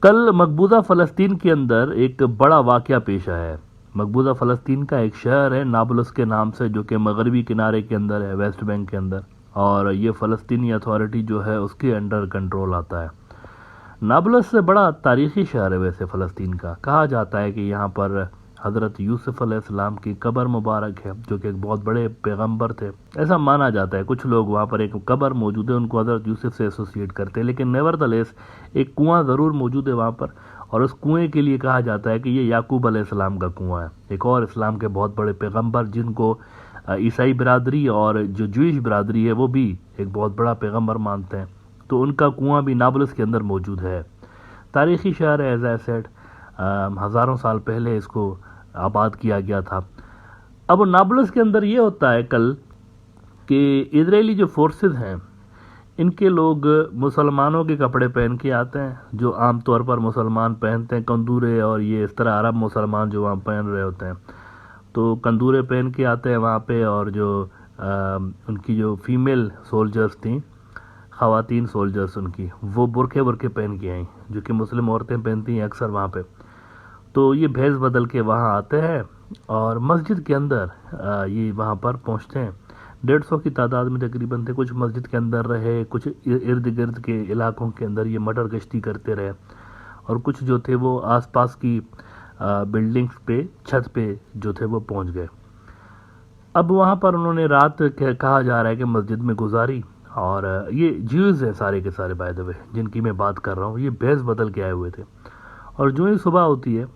कल मकबूजा फ़लस्तीन के अंदर एक बड़ा वाक़या पेश आया है। मकबूजा फ़लस्तीन का एक शहर है नाबलस के नाम से, जो कि मगरबी किनारे के अंदर है, वेस्ट बैंक के अंदर। और ये फ़लस्तीनी अथॉरिटी जो है उसके अंडर कंट्रोल आता है। नाबलस से बड़ा तारीख़ी शहर है वैसे फ़लस्तीन का। कहा जाता है कि यहाँ पर हज़रत यूसुफ़ अलैहिस्सलाम की कब्र मुबारक है, जो कि एक बहुत बड़े पैगंबर थे। ऐसा माना जाता है। कुछ लोग वहाँ पर एक कब्र मौजूद है, उनको हज़रत यूसुफ़ से एसोसिएट करते हैं, लेकिन नेवरदलेस एक कुआं ज़रूर मौजूद है वहाँ पर। और उस कुएं के लिए कहा जाता है कि ये याकूब अलैहिस्सलाम का कुआं है। एक और इस्लाम के बहुत बड़े पैगंबर, जिनको ईसाई बिरादरी और जो जूइश बिरादरी है वो भी एक बहुत बड़ा पैगंबर मानते हैं, तो उनका कुआं भी नाबलस के अंदर मौजूद है। तारीख़ी शहर है, एज आई सेड, हज़ारों साल पहले इसको आबाद किया गया था। अब नाबलस के अंदर ये होता है कल कि इजरायली जो फोर्सेस हैं, इनके लोग मुसलमानों के कपड़े पहन के आते हैं, जो आमतौर पर मुसलमान पहनते हैं, कंदूरे और ये इस तरह अरब मुसलमान जो वहाँ पहन रहे होते हैं। तो कंदूरे पहन के आते हैं वहाँ पे, और जो उनकी जो फीमेल सोल्जर्स थी, ख़वातीन सोल्जर्स उनकी, वो बुरखे बुरखे पहन के आई, जो कि मुस्लिम औरतें पहनती हैं अक्सर वहाँ पे। तो ये भेस बदल के वहाँ आते हैं और मस्जिद के अंदर ये वहाँ पर पहुँचते हैं। 150 की तादाद में तकरीबन थे। कुछ मस्जिद के अंदर रहे, कुछ इर्द गिर्द के इलाकों के अंदर ये मटर गश्ती करते रहे, और कुछ जो थे वो आसपास की बिल्डिंग्स पे, छत पे जो थे वो पहुँच गए। अब वहाँ पर उन्होंने रात कहा जा रहा है कि मस्जिद में गुजारी। और ये ज्यूज़ हैं सारे के सारे, बाय द वे, जिनकी मैं बात कर रहा हूँ, ये भेस बदल के आए हुए थे। और जो ही सुबह होती है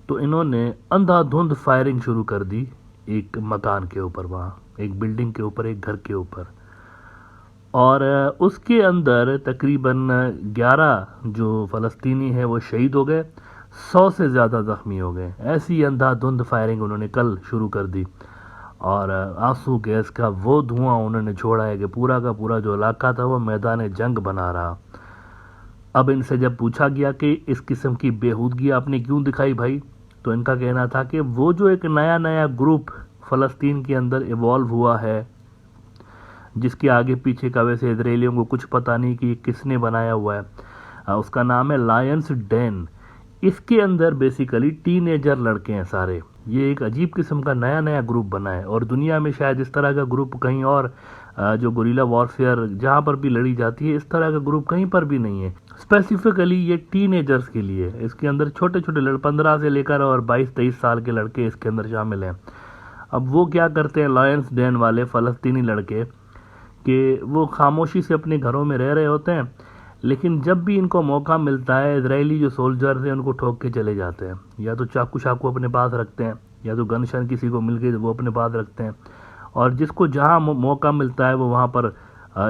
तो इन्होंने अंधाधुंध फायरिंग शुरू कर दी एक मकान के ऊपर, वहाँ एक बिल्डिंग के ऊपर, एक घर के ऊपर। और उसके अंदर तकरीबन 11 जो फ़लस्तीनी हैं वो शहीद हो गए, 100 से ज़्यादा ज़ख्मी हो गए। ऐसी अंधाधुंध फायरिंग उन्होंने कल शुरू कर दी, और आंसू गैस का वो धुआं उन्होंने छोड़ा है कि पूरा का पूरा जो इलाका था वो मैदान जंग बना रहा। अब इनसे जब पूछा गया कि इस किस्म की बेहूदगी आपने क्यों दिखाई भाई, तो इनका कहना था कि वो जो एक नया नया ग्रुप फ़लस्तीन के अंदर इवॉल्व हुआ है, जिसके आगे पीछे का वैसे इजरायलियों को कुछ पता नहीं कि किसने बनाया हुआ है, उसका नाम है लायंस डेन। इसके अंदर बेसिकली टीनेजर लड़के हैं सारे। ये एक अजीब किस्म का नया नया ग्रुप बना है, और दुनिया में शायद इस तरह का ग्रुप कहीं और, जो गुरिल्ला वॉरफेयर जहाँ पर भी लड़ी जाती है, इस तरह का ग्रुप कहीं पर भी नहीं है। स्पेसिफिकली ये टीनेजर्स के लिए है। इसके अंदर छोटे छोटे 15 से लेकर और 22-23 साल के लड़के इसके अंदर शामिल हैं। अब वो क्या करते हैं लायंस डेन वाले फ़लस्तीनी लड़के, कि वो खामोशी से अपने घरों में रह रहे होते हैं, लेकिन जब भी इनको मौका मिलता है, इजरायली जो सोल्जर्स हैं उनको ठोक के चले जाते हैं। या तो चाकू चाकू अपने पास रखते हैं, या तो गन शन किसी को मिल गई तो वो अपने पास रखते हैं, और जिसको जहाँ मौका मिलता है वो वहाँ पर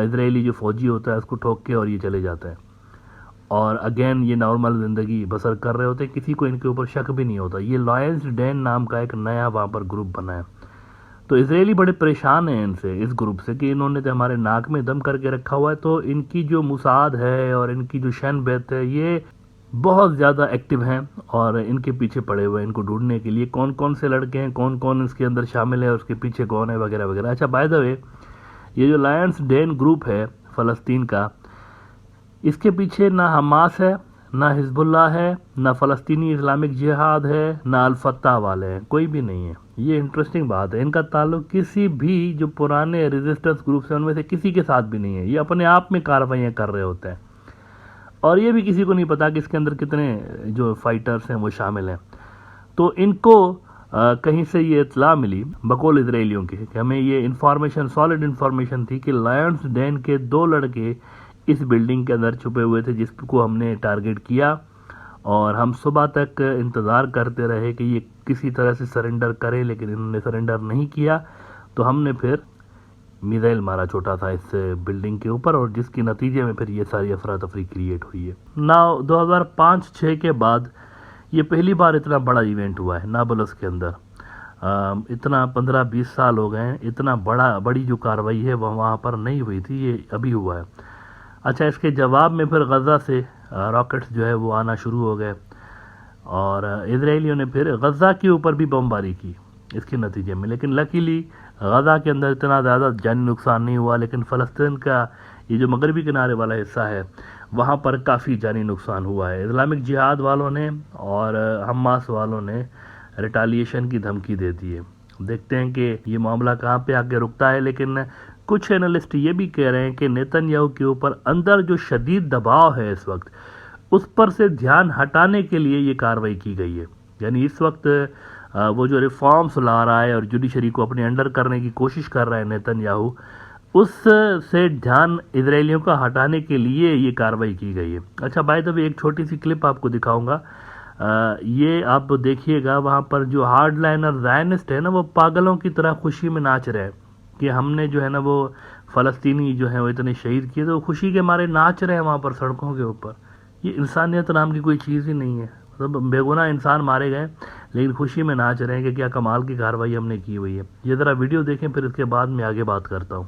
इजरायली जो फ़ौजी होता है उसको ठोक के और ये चले जाते हैं। और अगेन ये नॉर्मल ज़िंदगी बसर कर रहे होते हैं, किसी को इनके ऊपर शक भी नहीं होता। ये लायंस डेन नाम का एक नया वहाँ पर ग्रुप बना है। तो इजरायली बड़े परेशान हैं इनसे, इस ग्रुप से, कि इन्होंने तो हमारे नाक में दम करके रखा हुआ है। तो इनकी जो मुसाद है और इनकी जो शन बैत है, ये बहुत ज़्यादा एक्टिव हैं, और इनके पीछे पड़े हुए हैं इनको ढूंढने के लिए, कौन कौन से लड़के हैं, कौन कौन इसके अंदर शामिल है, उसके पीछे कौन है, वगैरह वगैरह। अच्छा, बाय द वे, ये जो लायंस डेन ग्रुप है फ़लस्तीन का, इसके पीछे ना हमास है, ना हिजबुल्लाह है, ना फ़लस्तीनी इस्लामिक जिहाद है, ना अल फत्ताह वाले हैं, कोई भी नहीं है। ये इंटरेस्टिंग बात है। इनका ताल्लुक किसी भी जो पुराने रेजिस्टेंस ग्रुप हैं उनमें से किसी के साथ भी नहीं है। ये अपने आप में कार्रवाइयाँ कर रहे होते हैं, और ये भी किसी को नहीं पता कि इसके अंदर कितने जो फाइटर्स हैं वो शामिल हैं। तो इनको कहीं से ये इत्तला मिली बकौल इजरायलियों के, कि हमें ये इन्फॉर्मेशन, सॉलिड इन्फॉर्मेशन थी कि लायंस डेन के 2 लड़के इस बिल्डिंग के अंदर छुपे हुए थे, जिसको हमने टारगेट किया, और हम सुबह तक इंतज़ार करते रहे कि ये किसी तरह से सरेंडर करे, लेकिन इन्होंने सरेंडर नहीं किया। तो हमने फिर मिसाइल मारा छोटा था इस बिल्डिंग के ऊपर, और जिसके नतीजे में फिर ये सारी अफरा तफरी क्रिएट हुई है। नाउ 2005-6 के बाद ये पहली बार इतना बड़ा इवेंट हुआ है नाबलस के अंदर। इतना 15-20 साल हो गए हैं, इतना बड़ी जो कार्रवाई है वह वहाँ पर नहीं हुई थी, ये अभी हुआ है। अच्छा, इसके जवाब में फिर गज़ा से रॉकेट्स जो है वो आना शुरू हो गए, और इजरायलियों ने फिर गज़ा के ऊपर भी बमबारी की इसके नतीजे में। लेकिन लकीली गज़ा के अंदर इतना ज़्यादा जानी नुकसान नहीं हुआ, लेकिन फ़लस्तीन का ये जो मगरबी किनारे वाला हिस्सा है वहाँ पर काफ़ी जानी नुकसान हुआ है। इस्लामिक जिहाद वालों ने और हमास वालों ने रिटालिएशन की धमकी दे दी है। देखते हैं कि ये मामला कहाँ पे आके रुकता है, लेकिन कुछ एनालिस्ट ये भी कह रहे हैं कि नेतन्याहू के ऊपर अंदर जो शदीद दबाव है इस वक्त, उस पर से ध्यान हटाने के लिए ये कार्रवाई की गई है। यानी इस वक्त वो जो रिफॉर्म्स ला रहा है और जुडिशरी को अपने अंडर करने की कोशिश कर रहा है नेतन्याहू, उस से ध्यान इजरायलियों का हटाने के लिए ये कार्रवाई की गई है। अच्छा, बाय द वे एक छोटी सी क्लिप आपको दिखाऊंगा। ये आप देखिएगा, वहाँ पर जो हार्डलाइनर ज़ायनिस्ट है ना, वो पागलों की तरह खुशी में नाच रहे हैं कि हमने जो है ना वो फ़लस्तीनी जो है वो इतने शहीद किए, तो खुशी के मारे नाच रहे हैं वहाँ पर सड़कों के ऊपर। ये इंसानियत नाम की कोई चीज़ ही नहीं है। मतलब बेगुनाह इंसान मारे गए, लेकिन खुशी में नाच रहे हैं कि क्या कमाल की कार्रवाई हमने की हुई है। ये ज़रा वीडियो देखें, फिर इसके बाद मैं आगे बात करता हूँ।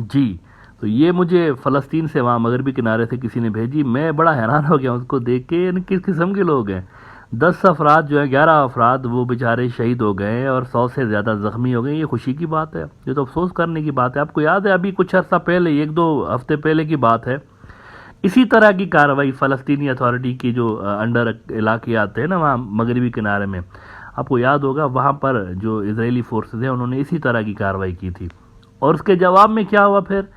जी, तो ये मुझे फ़लस्तीन से वहाँ मगरबी किनारे से किसी ने भेजी। मैं बड़ा हैरान हो गया उसको देख के, यानी किस किस्म के लोग हैं। 10 अफराद जो है, 11 अफराद वो बेचारे शहीद हो गए और 100 से ज़्यादा ज़ख्मी हो गए। ये खुशी की बात है, ये तो अफसोस करने की बात है। आपको याद है अभी कुछ अर्सा पहले, 1-2 हफ्ते पहले की बात है, इसी तरह की कार्रवाई फ़लस्तीनी अथॉरिटी की जो अंडर इलाके आते हैं ना वहाँ मगरबी किनारे में, आपको याद होगा वहाँ पर जो इजरायली फोर्सेज हैं उन्होंने इसी तरह की कार्रवाई की थी। और उसके जवाब में क्या हुआ फिर,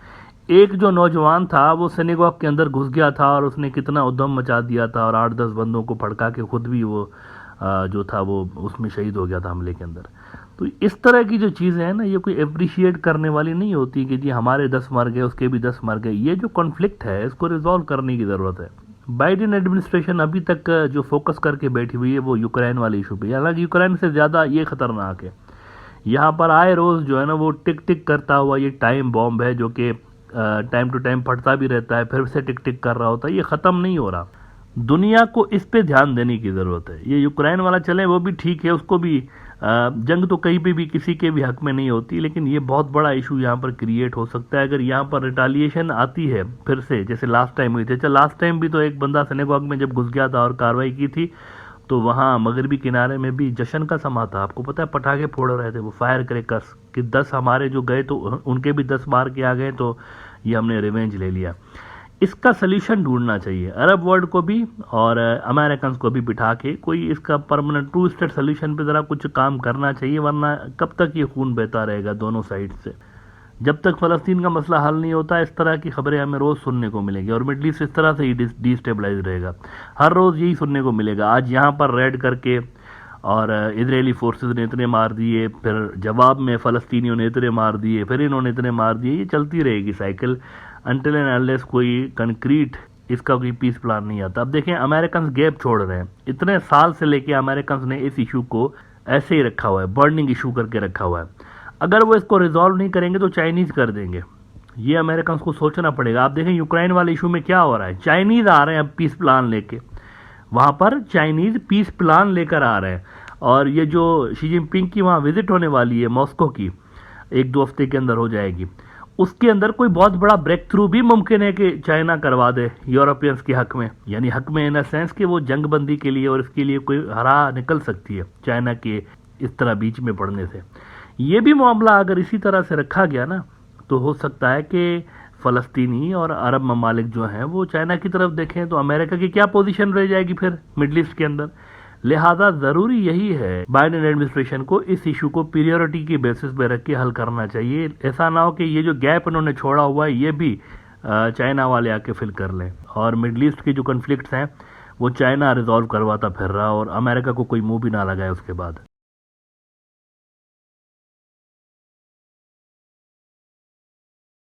एक जो नौजवान था वो सिनेगॉग के अंदर घुस गया था और उसने कितना उद्यम मचा दिया था और 8-10 बंदों को भड़का के खुद भी वो जो था वो उसमें शहीद हो गया था हमले के अंदर। तो इस तरह की जो चीज़ें हैं ना, ये कोई अप्रिशिएट करने वाली नहीं होती कि जी हमारे 10 मर गए, उसके भी 10 मर गए। ये जो कॉन्फ्लिक्ट है इसको रिजॉल्व करने की ज़रूरत है। बाइडेन एडमिनिस्ट्रेशन अभी तक जो फोकस करके बैठी हुई है वो यूक्रेन वाले इशू पे, हालांकि यूक्रेन से ज़्यादा ये खतरनाक है। यहाँ पर आए रोज़ जो है ना वो टिक टिक करता हुआ ये टाइम बॉम्ब है, जो कि टाइम टू टाइम फटता भी रहता है, फिर से टिक टिक कर रहा होता है, ये ख़त्म नहीं हो रहा। दुनिया को इस पे ध्यान देने की ज़रूरत है। ये यूक्रेन वाला चले वो भी ठीक है, उसको भी जंग तो कहीं पे भी किसी के भी हक में नहीं होती, लेकिन ये बहुत बड़ा इशू यहाँ पर क्रिएट हो सकता है अगर यहाँ पर रिटालिएशन आती है फिर से, जैसे लास्ट टाइम हुई थी। अच्छा, लास्ट टाइम भी तो एक बंदा सिनेगॉग में जब घुस गया था और कार्रवाई की थी, तो वहाँ मगरबी किनारे में भी जश्न का समा था। आपको पता है, पटाखे फोड़ रहे थे वो, फायर क्रैकर्स, कि 10 हमारे जो गए तो उनके भी 10 मार के आ गए, तो ये हमने रिवेंज ले लिया। इसका सल्यूशन ढूंढना चाहिए अरब वर्ल्ड को भी और अमेरिकन को भी बिठा के, कोई इसका परमानेंट 2 स्टेट सल्यूशन पे ज़रा कुछ काम करना चाहिए, वरना कब तक ये खून बहता रहेगा दोनों साइड से। जब तक फ़लस्तीन का मसला हल नहीं होता, इस तरह की खबरें हमें रोज़ सुनने को मिलेंगी और मिडल ईस्ट इस तरह से ही डिस्टेबलाइज रहेगा। हर रोज़ यही सुनने को मिलेगा, आज यहाँ पर रेड करके और इजरायली फोर्सेस ने इतने मार दिए, फिर जवाब में फ़लस्तीनियों ने इतने मार दिए, फिर इन्होंने इतने मार दिए। ये चलती रहेगी साइकिल अनटिल एंड अनलेस कोई कंक्रीट इसका कोई पीस प्लान नहीं आता। अब देखें, अमेरिकन गैप छोड़ रहे हैं। इतने साल से लेके अमेरिकन ने इस इशू को ऐसे ही रखा हुआ है, बर्निंग इशू करके रखा हुआ है। अगर वो इसको रिजॉल्व नहीं करेंगे तो चाइनीज़ कर देंगे। ये अमेरिकन को सोचना पड़ेगा। आप देखें यूक्रेन वाले इशू में क्या हो रहा है, चाइनीज़ आ रहे हैं अब पीस प्लान लेके, वहाँ पर चाइनीज़ पीस प्लान लेकर आ रहे हैं। और ये जो शी जिनपिंग की वहाँ विजिट होने वाली है मॉस्को की, 1-2 हफ्ते के अंदर हो जाएगी, उसके अंदर कोई बहुत बड़ा ब्रेक थ्रू भी मुमकिन है कि चाइना करवा दे यूरोपियंस के हक में, यानी हक में इन अ सेंस कि वो जंग बंदी के लिए और इसके लिए कोई हरा निकल सकती है चाइना के इस तरह बीच में पड़ने से। ये भी मामला अगर इसी तरह से रखा गया ना, तो हो सकता है कि फ़लस्तीनी और अरब ममालिक जो हैं वो चाइना की तरफ देखें, तो अमेरिका की क्या पोजीशन रह जाएगी फिर मिडल ईस्ट के अंदर। लिहाजा ज़रूरी यही है बाइडेन एडमिनिस्ट्रेशन को इस इशू को प्रियोरिटी की बेसिस पे रख के हल करना चाहिए। ऐसा ना हो कि ये जो गैप इन्होंने छोड़ा हुआ है ये भी चाइना वाले आके फिल कर लें और मिडल ईस्ट के जो कन्फ्लिक्ट्स हैं वो चाइना रिजॉल्व करवाता फिर रहा और अमेरिका को कोई मुंह भी ना लगाए उसके बाद।